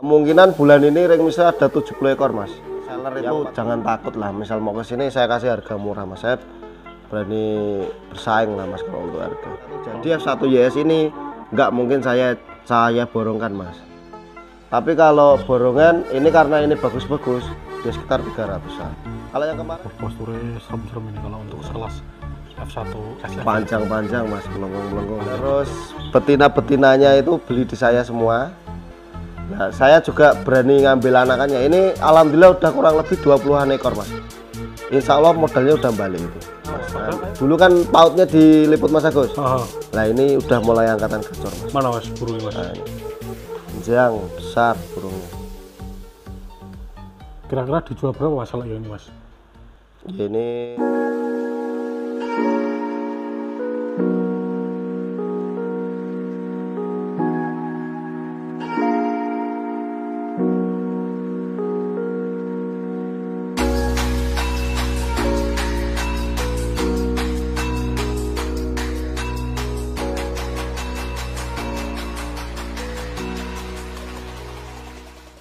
Kemungkinan bulan ini ring misri ada 70 ekor mas. Seller itu jangan takut lah, misal mau ke sini saya kasih harga murah mas. Saya berani bersaing lah mas kalau untuk harga. Jadi F1 YS ini nggak mungkin saya borongkan mas. Tapi kalau borongan ini karena ini bagus-bagus ya sekitar 300-an. Kalau yang kemarin posturnya serem-serem ini kalau untuk sekelas F1 SF. Panjang-panjang mas, melengkung-melengkung. Terus betina-betinanya itu beli di saya semua. Nah, saya juga berani ngambil anakannya. Ini alhamdulillah udah kurang lebih 20-an ekor mas. Insya Allah modalnya udah balik itu mas. Nah, dulu kan pautnya diliput mas Agus. Nah ini udah mulai angkatan gacor mas. Mana mas burungnya mas? Nah, panjang, besar burungnya. Kira-kira dijual berapa mas kalau ini mas? Ya, ini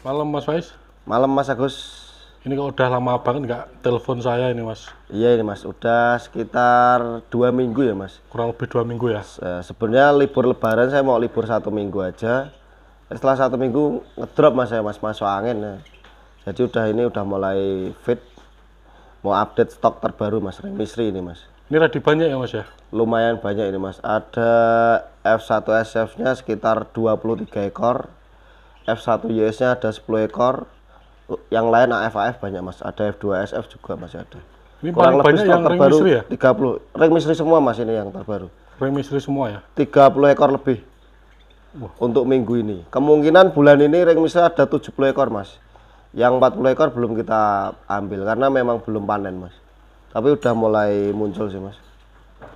Malam mas Faiz. malam mas Agus. Ini kok udah lama banget nggak telepon saya ini mas? Iya ini mas, udah sekitar 2 minggu ya mas. Kurang lebih 2 minggu ya? Sebenarnya libur lebaran saya mau libur 1 minggu aja. Setelah 1 minggu ngedrop mas saya mas, masuk angin ya. Jadi udah mulai fit. Mau update stok terbaru mas, ring misri ini mas. Ini ready banyak ya mas ya? Lumayan banyak ini mas. Ada F1 SF nya sekitar 23 ekor. F1 YS nya ada 10 ekor. Yang lain AF banyak mas. Ada F2 SF juga masih ada. Ini kurang paling banyak yang ring misri ya? 30. Ring misri semua mas ini yang terbaru. Ring misri semua ya? 30 ekor lebih. Wah. Untuk minggu ini. Kemungkinan bulan ini ring misri ada 70 ekor mas. Yang 40 ekor belum kita ambil karena memang belum panen mas. Tapi udah mulai muncul sih mas.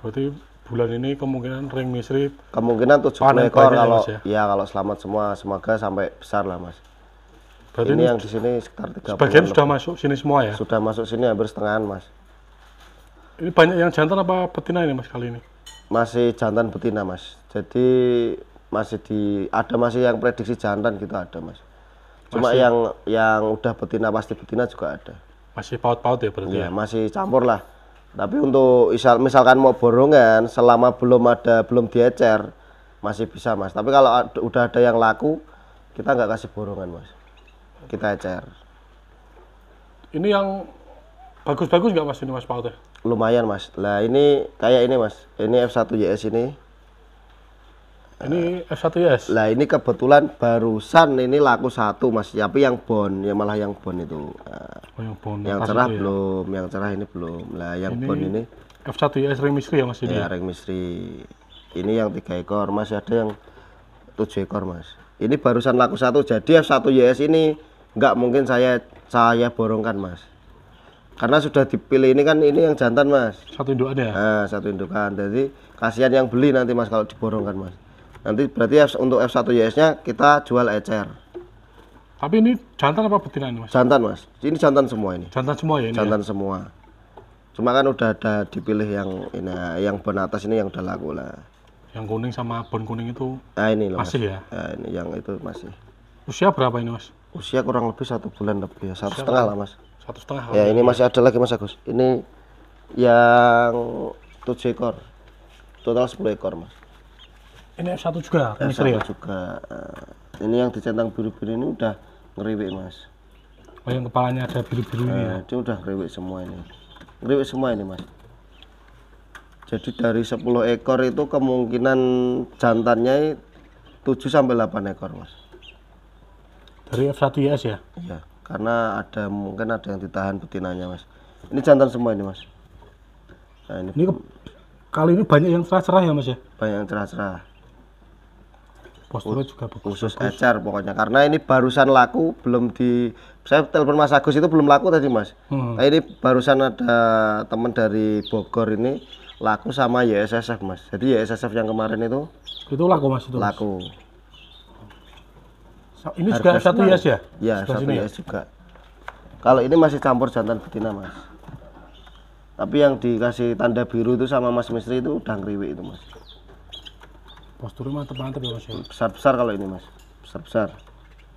Berarti bulan ini kemungkinan ring misri kemungkinan 70 ekor kalau ya kalau selamat semua, semoga sampai besar lah mas. Berarti ini yang di sini sekitar 30. Sebagian sudah masuk sini semua ya? Sudah masuk sini hampir setengahan mas. Ini banyak yang jantan apa betina ini mas kali ini? Masih jantan betina mas. Jadi masih yang prediksi jantan gitu ada mas. Cuma yang udah betina pasti betina juga ada. Masih paut-paut ya berarti ya? Masih campur lah. Tapi untuk misalkan mau borongan selama belum diecer masih bisa mas. Tapi kalau udah ada yang laku kita nggak kasih borongan mas. Kita ecer. Ini yang bagus-bagus nggak mas ini mas pautnya? Lumayan mas. Lah ini kayak ini mas. Ini F1 YS ini. Ini F1 YS? Lah ini kebetulan barusan ini laku 1 mas. Tapi yang bon, ya malah yang bon itu. Yang bon. Yang cerah belum, yang cerah ini belum. Lah yang bon ini F1 YS ring misri ya mas ini? Ya ring misri. Ini yang 3 ekor, masih ada yang 7 ekor mas. Ini barusan laku 1. Jadi F1 YS ini nggak mungkin saya borongkan mas. Karena sudah dipilih ini kan ini yang jantan mas. Satu indukan ya? Nah, satu indukan. Jadi kasihan yang beli nanti mas kalau diborongkan mas. Nanti berarti untuk F1 YS nya kita jual ecer. Tapi ini jantan apa betina ini mas? Jantan mas. Ini jantan semua ini. Jantan semua ya ini? Jantan ya? semua. Cuma kan udah ada dipilih yang ini, yang bon atas ini yang udah laku lah. Yang kuning sama bon kuning itu ini loh, masih mas. Ya? Ini yang itu masih. Usia berapa ini mas? Usia kurang lebih 1 bulan lebih ya, 1,5 lah mas. 1,5. Ya ini masih ada lagi mas Agus. Ini yang 7 ekor. Total 10 ekor mas. Ini F1 juga? F1 juga. Ini yang dicentang biru-biru ini udah ngeriwik mas. Oh yang kepalanya ada biru-biru ini ya? Dia udah ngeriwik semua ini. Ngeriwik semua ini mas. Jadi dari 10 ekor itu kemungkinan jantannya 7-8 ekor mas. Dari F1 YS ya? Iya, karena mungkin ada yang ditahan betinanya mas. Ini jantan semua ini mas. Nah, ini kali ini banyak yang cerah-cerah ya mas ya? Banyak yang cerah-cerah. Posturnya juga bagus. Khusus ecer pokoknya. Karena ini barusan laku, saya telepon Mas Agus itu belum laku tadi mas. Nah, ini barusan ada teman dari Bogor ini laku sama YSSF mas. Jadi YSSF yang kemarin itu laku mas itu? Laku. Ini juga F1 YS ya? Ya, F1 YS juga. Kalau ini masih campur jantan betina mas. Tapi yang dikasih tanda biru itu sama Mas Misri itu udah ngeriwik itu mas. Posturnya mantep-mantep ya mas ya? Besar-besar kalau ini mas. Besar-besar.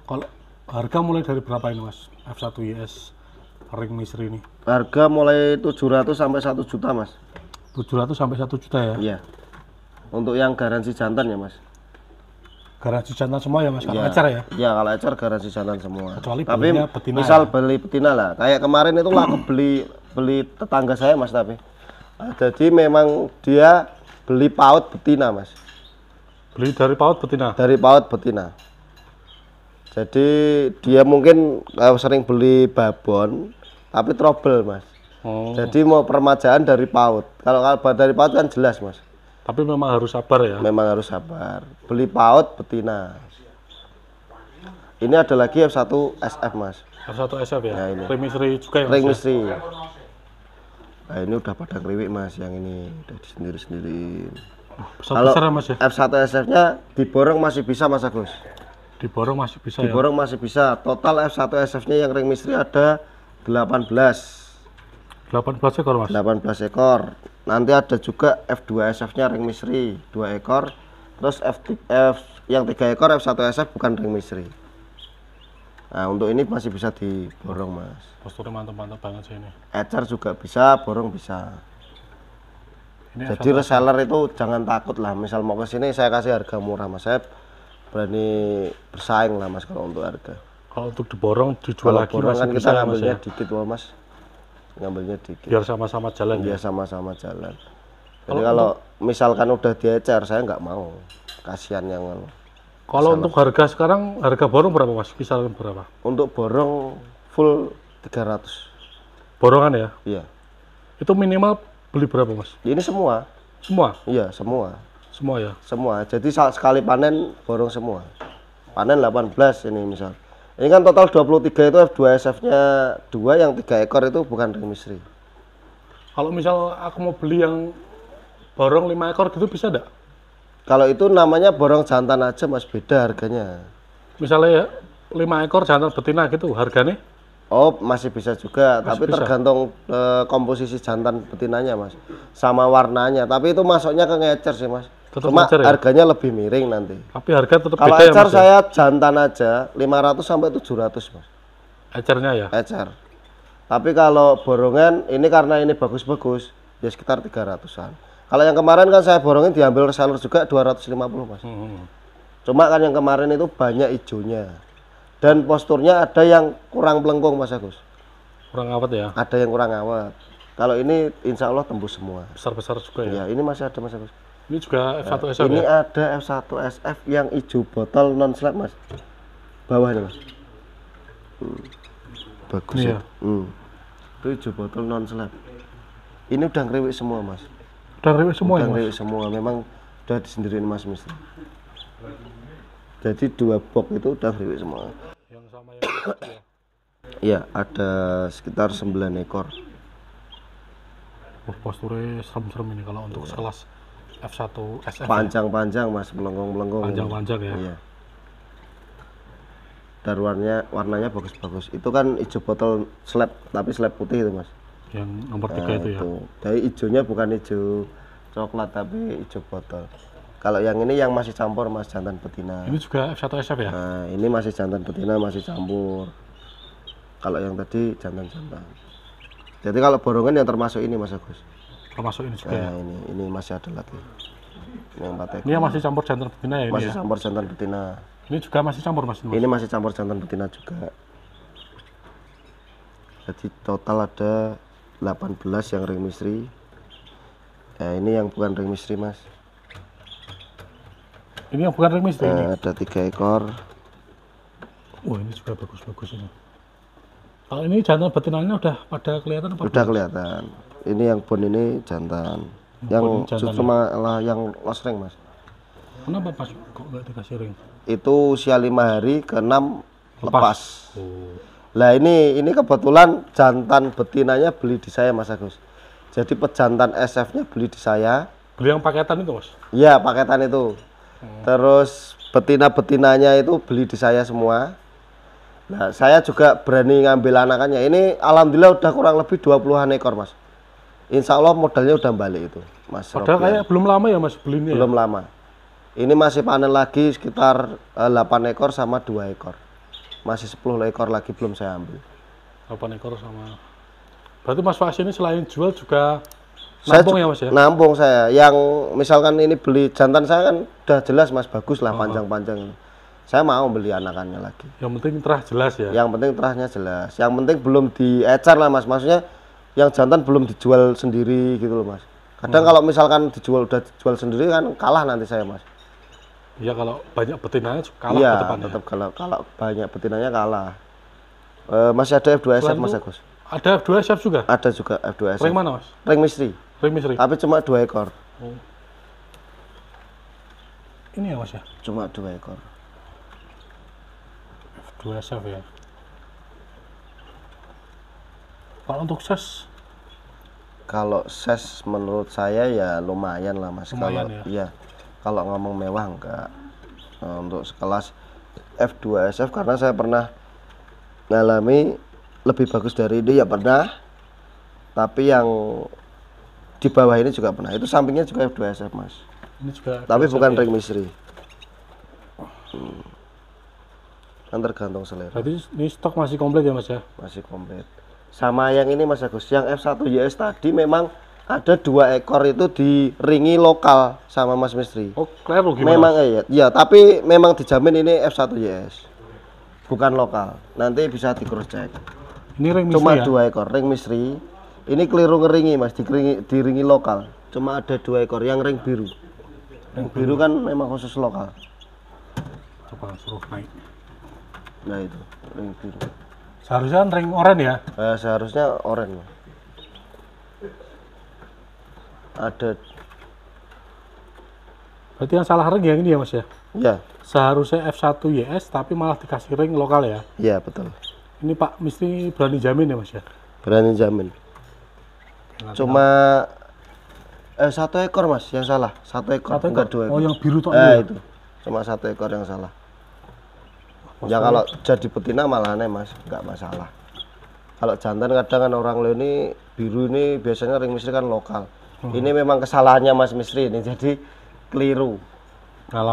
Kalau Harga mulai dari berapa ini Mas? F1 YS ring misteri ini. Harga mulai 700 sampai 1 juta Mas. 700 sampai 1 juta ya. Iya. Untuk yang garansi jantan ya Mas. Garansi jantan semua ya Mas, kalau Iya. ecer ya. Iya, kalau ecer garansi jantan semua. Kecuali Tapi belinya betina misal ya? beli betina lah. Kayak kemarin itu lah aku beli tetangga saya Mas tapi. Jadi memang dia beli paut betina Mas. Beli dari paut betina. Dari paut betina. Jadi dia mungkin sering beli babon tapi trouble Mas. Oh. Jadi mau permajaan dari paut. Kalau dari paut kan jelas Mas. Tapi memang harus sabar ya. Memang harus sabar. Beli paut betina. Ini ada lagi F1 SF Mas. F1 SF ya. Nah, ini. Ring misteri juga ya Mas. Ring ya? misteri. Nah ini udah pada kriwik Mas, yang ini udah disendiri-sendiriin. Kalau Besar-besar ya Mas ya. F1 SF-nya diborong masih bisa Mas Agus. Diborong masih bisa ya. Diborong masih bisa. Total F1 SF-nya yang ring misteri ada 18. 18 ekor Mas. 18 ekor. Nanti ada juga F2 SF-nya ring misteri 2 ekor. Terus yang 3 ekor F1 SF bukan ring misteri. Nah, untuk ini masih bisa diborong Mas. Posturnya mantap-mantap banget sih ini. Ecer juga bisa, borong bisa. Ini Jadi reseller itu jangan takut lah. Misal mau ke sini saya kasih harga murah Mas. Saya berani bersaing lah Mas kalau untuk harga. kalau untuk diborong dijual Kalau lagi borong masih kan bisa kita ya Mas ngambilnya ya. dikit wah Mas. Ngambilnya dikit. Biar sama-sama jalan Dia ya. sama-sama jalan. Jadi kalau misalkan udah diecer saya nggak mau. Kasihan yang Kalau untuk harga sekarang, harga borong berapa Mas? Kisaran berapa? untuk borong full 300. Borongan ya? Iya. Itu minimal beli berapa Mas? Ini semua. Semua? Iya, semua. Semua ya? Semua. Jadi sekali panen borong semua. Panen 18 ini misal. Ini kan total 23 itu F2 SF-nya 2, yang 3 ekor itu bukan ring misteri. Kalau misal aku mau beli yang borong 5 ekor gitu bisa enggak? Kalau itu namanya borong jantan aja Mas, beda harganya. Misalnya 5 ekor jantan betina gitu harganya? Oh, masih bisa juga, tapi bisa. tergantung komposisi jantan betinanya Mas. Sama warnanya, tapi itu masuknya ke ngecer sih Mas. Tetap Cuma ngecer ya? harganya lebih miring nanti. Tapi harga tetap Kalau beda ya ecer Mas ya? saya jantan aja 500 sampai 700 Mas. Ecernya ya? Ecer. Tapi kalau borongan ini karena ini bagus-bagus ya sekitar 300-an. Kalau yang kemarin kan saya borongin diambil reseller juga 250 Mas. Cuma kan yang kemarin itu banyak hijaunya. Dan posturnya ada yang kurang pelengkung Mas Agus. Kurang awet ya? Ada yang kurang awet. Kalau ini insya Allah tembus semua. Besar-besar juga ya? Ya, ini masih ada Mas Agus. Ini juga F1 SF Ini ya? ada F1 SF yang hijau botol non slab Mas. Bawah ini Mas. Bagus Ini ya. Itu hijau botol non slab. Ini udah ngeriwik semua Mas. Udah rewel semua Udah ya Mas? ngeriwik semua. Memang udah disendiriin Mas Mister. Jadi 2 box itu udah ngeriwik semua. Yang sama yang itu ya? Iya, ada sekitar 9 ekor. Posturnya serem-serem ini kalau untuk sekelas F1 SF ya? Panjang-panjang Mas, melengkung-melengkung. Panjang-panjang ya? Iya. Dan warnanya bagus-bagus. Itu kan hijau botol slab, tapi slab putih itu Mas. Yang nomor 3 itu ya? Jadi hijaunya bukan hijau coklat tapi hijau botol. Kalau yang ini yang masih campur Mas, jantan betina. Ini juga F1 SF ya? Nah, ini masih jantan betina, masih campur. Kalau yang tadi jantan-jantan. Jadi kalau borongan yang termasuk ini Mas Agus. Termasuk ini juga ya? Nah, ini masih ada lagi. Ini yang 4 ekor. Ini yang masih campur jantan betina ya? Ini, Masih ya? campur jantan betina. Ini juga masih campur Mas? Ini masih campur jantan betina juga. Jadi total ada 18 yang ring misteri. Nah, ini yang bukan ring misteri Mas. Ini yang bukan ring misteri ini? Nah, ada 3 ekor. Wah ini juga bagus-bagus ini. Kalau ini jantan betinanya udah pada kelihatan apa? Udah kelihatan. Ini yang bon ini jantan. Yang ini jantan justru malah yang los ring Mas. Kenapa Mas kok nggak dikasih ring? Itu usia 5 hari ke 6 lepas. Oh. Lah ini kebetulan jantan betinanya beli di saya Mas Agus. Jadi pejantan SF-nya beli di saya. Beli yang paketan itu Mas? Iya, paketan itu. Terus betina-betinanya itu beli di saya semua. Nah, saya juga berani ngambil anakannya. Ini alhamdulillah udah kurang lebih 20-an ekor, Mas. Insya Allah modalnya udah balik itu, Mas. Padahal Robian. kayak belum lama ya Mas belinya. Belum lama. Ini masih panen lagi sekitar 8 ekor sama 2 ekor. masih 10 ekor lagi belum saya ambil. 8 ekor sama. Berarti Mas Faiz ini selain jual juga Saya nampung ya Mas ya? nampung saya. Yang misalkan ini beli jantan saya kan udah jelas Mas, bagus lah panjang-panjang. Saya mau beli anakannya lagi. Yang penting terah jelas ya. Yang penting terahnya jelas. Yang penting belum diecar lah Mas. Maksudnya yang jantan belum dijual sendiri gitu loh Mas. Kadang kalau misalkan udah dijual sendiri kan kalah nanti saya Mas. Iya, kalau banyak betinanya kalah Iya, ke depannya. tetap kalau banyak betinanya kalah. Masih ada F2SF Selain Mas itu, Agus. ada F2 SF juga? Ada juga F2SF. Ring mana Mas? Ring misteri. Ring misteri. Tapi cuma 2 ekor. Oh. Ini ya Mas ya? Cuma 2 ekor. F2 SF ya. Kalau untuk ses? Kalau ses menurut saya ya lumayan lah Mas. Lumayan Kalau ya? iya. Kalau ngomong mewah enggak. Nah, untuk sekelas F2SF karena saya pernah ngalami lebih bagus dari ini ya pernah. Tapi yang di bawah ini juga pernah. Itu sampingnya juga F2SF Mas. Ini juga Tapi F2 bukan SF ya? ring misteri. Kan tergantung selera. Berarti ini stok masih komplit ya Mas ya? Masih komplit. Sama yang ini Mas Agus, yang F1YS tadi memang ada 2 ekor itu diringi lokal sama Mas Mistri. Oh, keliru gimana? Memang ya, tapi memang dijamin ini F1YS. Bukan lokal. Nanti bisa di cross check. Ini ring Cuma misteri ya? 2 ekor ring Mistri. Ini keliru ngeringi Mas, diringi lokal. Cuma ada 2 ekor yang ring biru. Ring biru kan memang khusus lokal. Coba suruh naik. Nah itu, ring biru. Seharusnya kan ring oranye ya? Seharusnya oranye. Ada. Berarti yang salah ring yang ini ya Mas ya? Ya, Seharusnya F1YS tapi malah dikasih ring lokal ya? ya betul. Ini Pak Mistri berani jamin ya Mas ya? Berani jamin. Cuma 1 ekor Mas yang salah. 1 ekor, Satu enggak ekor? 2 ekor. Oh, yang biru tuh ya? Itu. Cuma 1 ekor yang salah. Ya kalau jadi betina malah aneh Mas, enggak masalah. Kalau jantan kadang kan orang lo ini biru ini biasanya ring misteri kan lokal. Ini memang kesalahannya Mas Mistri ini, jadi keliru.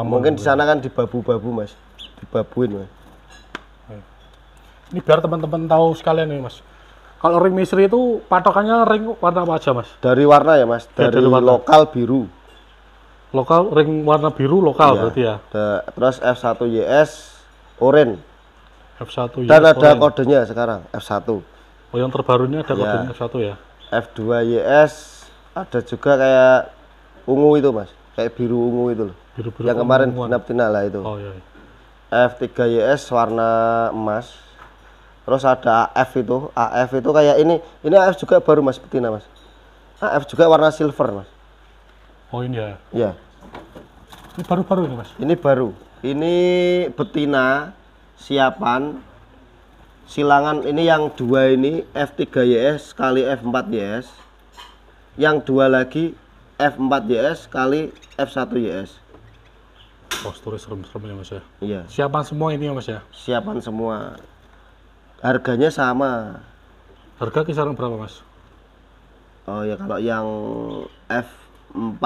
Mungkin di sana kan dibabu-babu Mas, dibabuin Mas. Ini biar teman-teman tahu sekalian nih Mas. Kalau ring misteri itu patokannya ring warna apa aja Mas? Dari warna ya Mas, Ya, dari dari warna. lokal biru. Lokal, ring warna biru lokal Iya. berarti ya? Terus F1YS oranye. F1 Dan YS ada orange. kodenya sekarang F1. Oh, yang terbarunya ada Ya. kodenya F1 ya? F2YS ada juga kayak ungu itu Mas, kayak biru ungu itu loh. Biru-biru Yang kemarin unguan. betina lah itu. Oh iya. F3YS warna emas. Terus ada AF itu kayak ini AF juga baru Mas betina Mas. AF juga warna silver Mas. Oh ini ya. Ya, Ini baru-baru ini Mas. ini baru. Ini betina siapan silangan ini yang 2 ini F3YS kali F4YS. Yang 2 lagi F4YS kali F1YS. Posturnya serem-serem ya Mas ya. Iya, Siapan semua ini ya Mas ya. siapan semua. Harganya sama. Harga kisaran berapa Mas? Oh ya kalau yang F4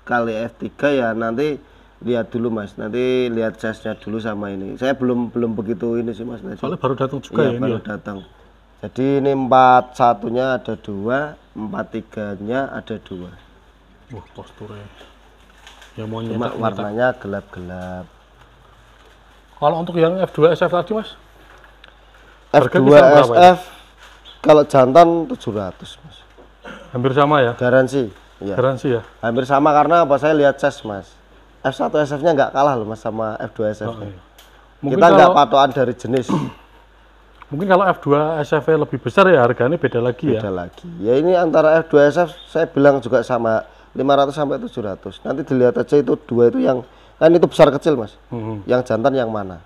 kali F3 ya nanti lihat dulu Mas. Nanti lihat size-nya dulu sama ini. Saya belum begitu ini sih Mas. Soalnya baru datang juga Iya, ya ini baru ya. datang. Jadi ini 41-nya ada 2, 43-nya ada 2. Wah, posturnya. Ya mau Cuma nyetak. warnanya gelap-gelap. Kalau untuk yang F2SF tadi Mas? Harga kisaran berapa F2SF kalau jantan 700 Mas. Hampir sama ya? Garansi. Iya. Garansi ya? Hampir sama karena apa? Saya lihat size Mas. F1SF-nya nggak kalah loh Mas sama F2SF. Oh, iya. Mungkin Kita nggak kalau, patokan dari jenis. mungkin kalau F2SF lebih besar ya harganya beda lagi ya? Beda lagi. Ya ini antara F2SF saya bilang juga sama 500 sampai 700. Nanti dilihat aja itu 2 itu yang kan itu besar kecil Mas. Yang jantan yang mana?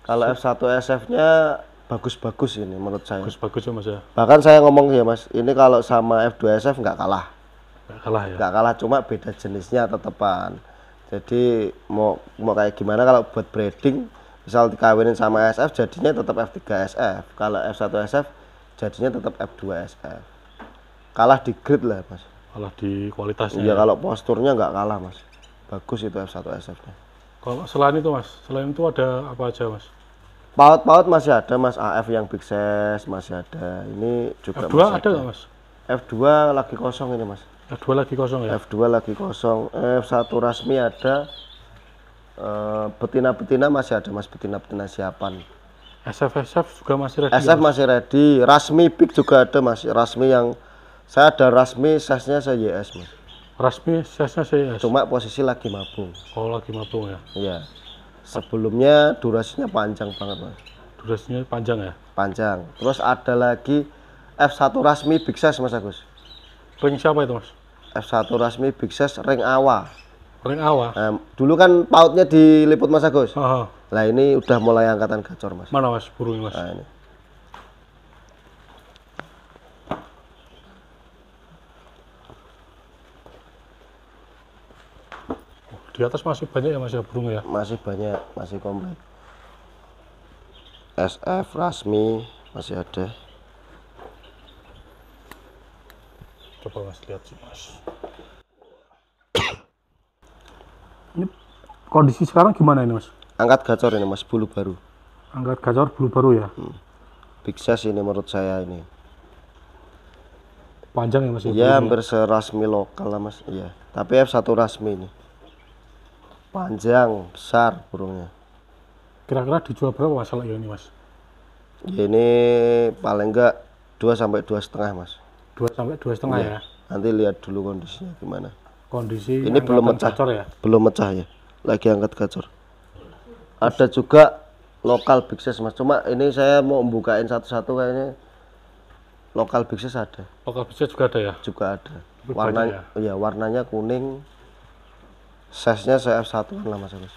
Kalau F1SF-nya bagus-bagus ini menurut saya. Bagus-bagus ya Mas ya? Bahkan saya ngomong ya Mas, ini kalau sama F2SF nggak kalah. Nggak kalah ya? Nggak kalah, cuma beda jenisnya tetepan. Jadi mau kayak gimana kalau buat breeding, misal dikawinin sama SF jadinya tetap F3SF. Kalau F1SF jadinya tetap F2SF. Kalah di grade lah Mas. Kalah di kualitasnya Iya ya? kalau posturnya nggak kalah Mas. Bagus itu F1SF-nya. Kalau selain itu Mas, selain itu ada apa aja Mas? Paut-paut masih ada mas, AF yang big size masih ada. Ini juga F2 masih ada nggak mas? F2 lagi kosong ini mas. F2 lagi kosong ya? F2 lagi kosong. F1 rasmi ada. Betina-betina masih ada mas, betina-betina siapan. SF juga masih ready SF masih ready. Rasmi big juga ada mas. Rasmi yang saya ada rasmi size-nya saya YS mas. Rasmi size-nya CS. Cuma posisi lagi mabung. Oh lagi mabung ya? Iya. Sebelumnya durasinya panjang banget mas. Durasinya panjang ya? Panjang. Terus ada lagi F1 rasmi big size mas Agus. Ring siapa itu mas? F1 rasmi big size ring awa. Ring awa? Dulu kan pautnya diliput mas Agus. Oh. Lah ini udah mulai angkatan gacor mas. Mana mas burungnya mas? Nah, ini. Di atas masih banyak ya mas ya burung ya? Masih banyak, masih komplit. SF rasmi masih ada. Coba mas lihat sih mas. Ini kondisi sekarang gimana ini mas? Angkat gacor ini mas, bulu baru. Angkat gacor bulu baru ya? Big size ini menurut saya ini. Panjang ya mas? Ya hampir serasmi lokal lah mas. Iya. Tapi F1 rasmi ini. Panjang, besar burungnya. Kira-kira dijual berapa mas kalau ini mas? Ya, ini paling enggak 2 sampai 2,5 mas. 2 sampai 2,5 ya? Nanti lihat dulu kondisinya gimana. Kondisi ini belum mecah gacor ya? Belum mecah ya. Lagi angkat gacor. Ada juga lokal big size mas. Cuma ini saya mau membukain satu-satu kayaknya. Lokal big size ada. Lokal big size juga ada ya? Juga ada. Lebih Warnanya banyak ya? Iya, warnanya kuning. Size-nya CF1 lah mas Agus.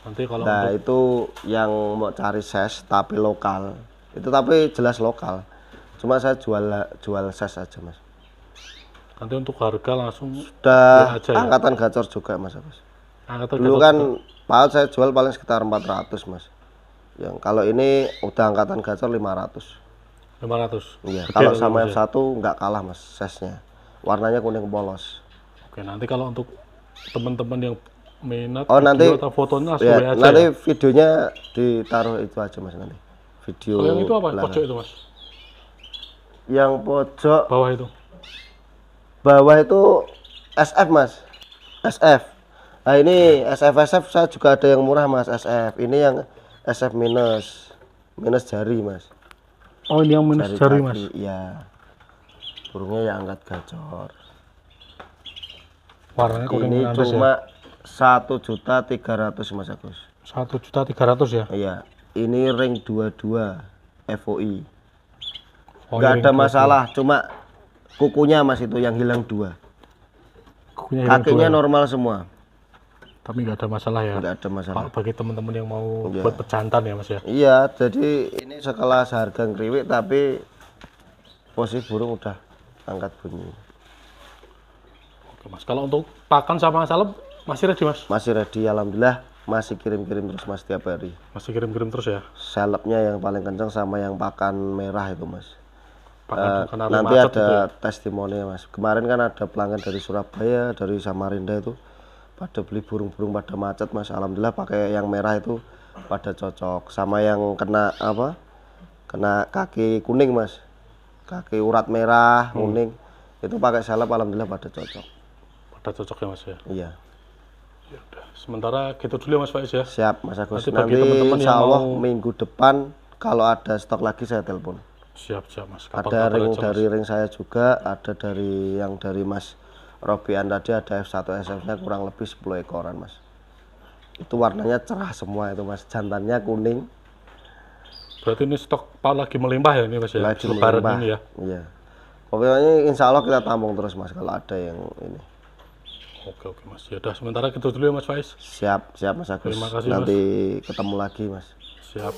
Nanti kalau Nah untuk itu yang mau cari size tapi lokal. Itu tapi jelas lokal. Cuma saya jual size aja mas. nanti untuk harga langsung Sudah aja ya? angkatan gacor juga mas Agus. Angkatan Dulu gacor kan juga. paut saya jual paling sekitar 400 mas. Yang kalau ini udah angkatan gacor 500. 500. Iya. Gede Kalau tuh, sama Mas, ya? F1 nggak kalah mas size-nya. Warnanya kuning polos. Oke, nanti kalau untuk teman-teman yang minat Oh, video nanti atau fotonya langsung Ya, WA aja nanti ya? videonya ditaruh itu aja mas nanti. Video. Oh, yang itu apa? belakang. Pojok itu mas? Yang pojok Bawah itu? bawah itu SF mas. SF. Nah ini SF saya juga ada yang murah mas SF. Ini yang SF minus jari mas. Oh ini yang minus jari mas? kaki, iya. Burungnya yang angkat gacor. Warnanya kuning Ini menandas cuma ya? 1.300.000 mas Agus. 1.300.000 ya? Iya. Ini ring 22 FOI. Oh, Nggak ini ada ring masalah, cuma kukunya mas itu yang hilang 2. 22. Kukunya hilang Kakinya 2. normal semua. Tapi nggak ada masalah ya? Nggak ada masalah. Pak, bagi teman-teman yang mau Iya. buat pejantan ya mas ya? Iya, jadi ini sekelas harga ngeriwik tapi posisi burung udah angkat bunyi. Oke mas, kalau untuk pakan sama salep masih ready mas? Masih ready, alhamdulillah masih kirim-kirim terus mas tiap hari. Masih kirim-kirim terus ya? Selepnya yang paling kencang sama yang pakan merah itu mas. Pakan kanari Nanti macet ada itu ya? testimoni mas. Kemarin kan ada pelanggan dari Surabaya, dari Samarinda itu pada beli burung-burung pada macet mas. Alhamdulillah pakai yang merah itu pada cocok. Sama yang kena apa? Kena kaki kuning mas. Kaki urat merah, kuning. Itu pakai seleb alhamdulillah pada cocok. Pada cocok ya mas ya? Iya. Ya udah. Sementara gitu dulu ya mas Faiz ya? Siap mas Agus. Nanti bagi Nanti teman-teman insya yang Allah mau- minggu depan kalau ada stok lagi saya telepon. Siap mas. Ada ring aja, Mas. dari ring saya juga, ada dari yang dari Mas Robian tadi ada F1 SF-nya kurang lebih 10 ekoran mas. Itu warnanya cerah semua itu mas, jantannya kuning. Berarti ini stok Pak lagi melimpah ya ini mas ya? Lagi Lebaran melimpah. ini ya? Iya. Pokoknya insya Allah kita tampung terus mas kalau ada yang ini. Oke mas. Ya udah sementara gitu dulu ya mas Faiz. Siap mas Agus. Terima kasih, Nanti ketemu lagi mas. Siap.